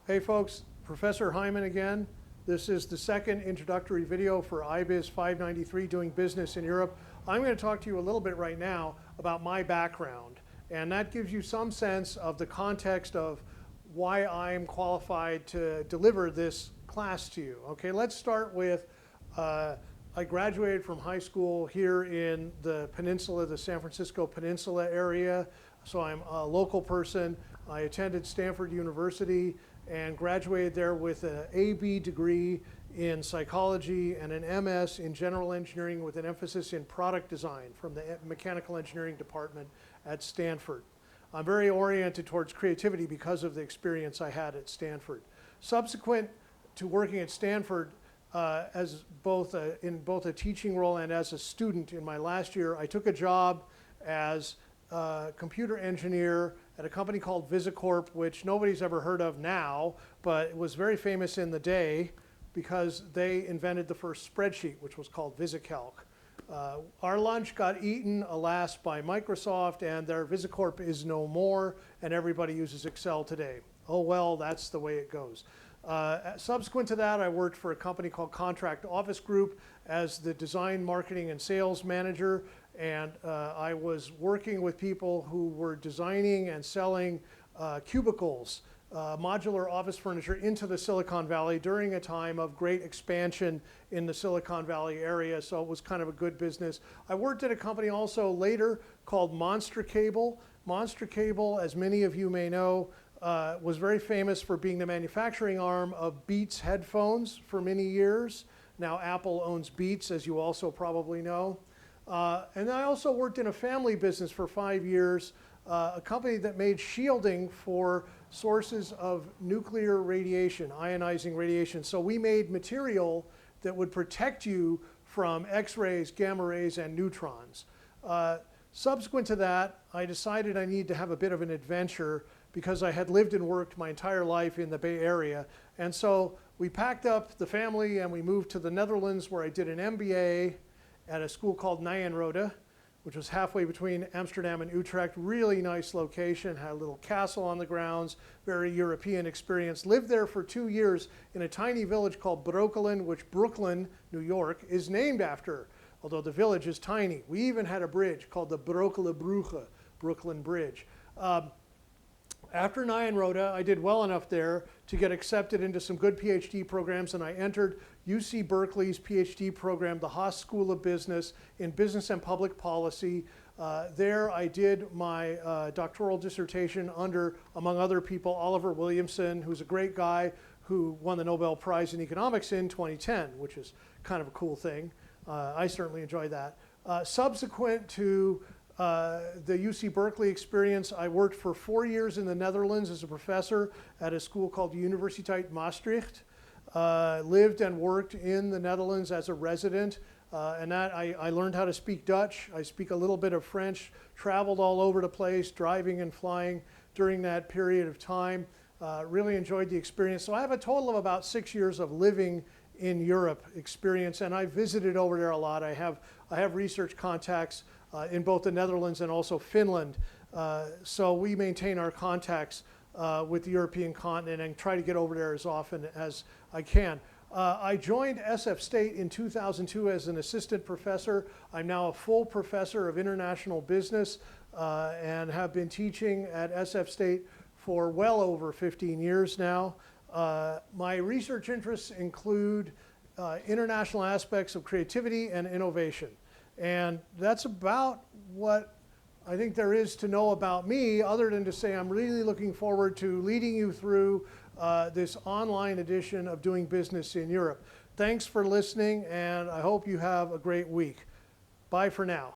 Hey folks, Professor Heiman again. This is the second introductory video for IBUS 593, Doing Business in Europe. I'm going to talk to you a little bit right now about my background, and that gives you some sense of the context of why I'm qualified to deliver this class to you. Okay, let's start with, I graduated from high school here in the peninsula, the San Francisco Peninsula area, so I'm a local person. I attended Stanford University and graduated there with an AB degree in psychology and an MS in general engineering with an emphasis in product design from the mechanical engineering department at Stanford. I'm very oriented towards creativity because of the experience I had at Stanford. Subsequent to working at Stanford as in both a teaching role and as a student in my last year, I took a job as a computer engineer at a company called VisiCorp, which nobody's ever heard of now, but it was very famous in the day because they invented the first spreadsheet, which was called VisiCalc. Our lunch got eaten, alas, by Microsoft, and their VisiCorp is no more, and everybody uses Excel today. Oh well, that's the way it goes. Subsequent to that, I worked for a company called Contract Office Group as the design, marketing, and sales manager. And I was working with people who were designing and selling cubicles, modular office furniture into the Silicon Valley during a time of great expansion in the Silicon Valley area. So it was kind of a good business. I worked at a company also later called Monster Cable. Monster Cable, as many of you may know, was very famous for being the manufacturing arm of Beats headphones for many years. Now Apple owns Beats, as you also probably know. And I also worked in a family business for 5 years, a company that made shielding for sources of nuclear radiation, ionizing radiation. So we made material that would protect you from X-rays, gamma rays, and neutrons. Subsequent to that, I decided I needed to have a bit of an adventure because I had lived and worked my entire life in the Bay Area. And so we packed up the family and we moved to the Netherlands, where I did an MBA at a school called Nyenrode, which was halfway between Amsterdam and Utrecht. Really nice location, had a little castle on the grounds, very European experience. Lived there for 2 years in a tiny village called Brooklyn, which Brooklyn, New York, is named after, although the village is tiny. We even had a bridge called the Brooklyn Bridge. After Nyenrode, I did well enough there to get accepted into some good PhD programs, and I entered UC Berkeley's PhD program, the Haas School of Business, in Business and Public Policy. There I did my doctoral dissertation under, among other people, Oliver Williamson, who's a great guy who won the Nobel Prize in Economics in 2010, which is kind of a cool thing. I certainly enjoyed that. Subsequent to the UC Berkeley experience, I worked for 4 years in the Netherlands as a professor at a school called Universiteit Maastricht. Lived and worked in the Netherlands as a resident, and that I learned how to speak Dutch. I speak a little bit of French, traveled all over the place, driving and flying during that period of time. Really enjoyed the experience. So I have a total of about 6 years of living in Europe experience, and I visited over there a lot. I have research contacts in both the Netherlands and also Finland. So we maintain our contacts with the European continent and try to get over there as often as I can. I joined SF State in 2002 as an assistant professor. I'm now a full professor of international business and have been teaching at SF State for well over 15 years now. My research interests include international aspects of creativity and innovation. And that's about what I think there is to know about me, other than to say I'm really looking forward to leading you through this online edition of Doing Business in Europe. Thanks for listening, and I hope you have a great week. Bye for now.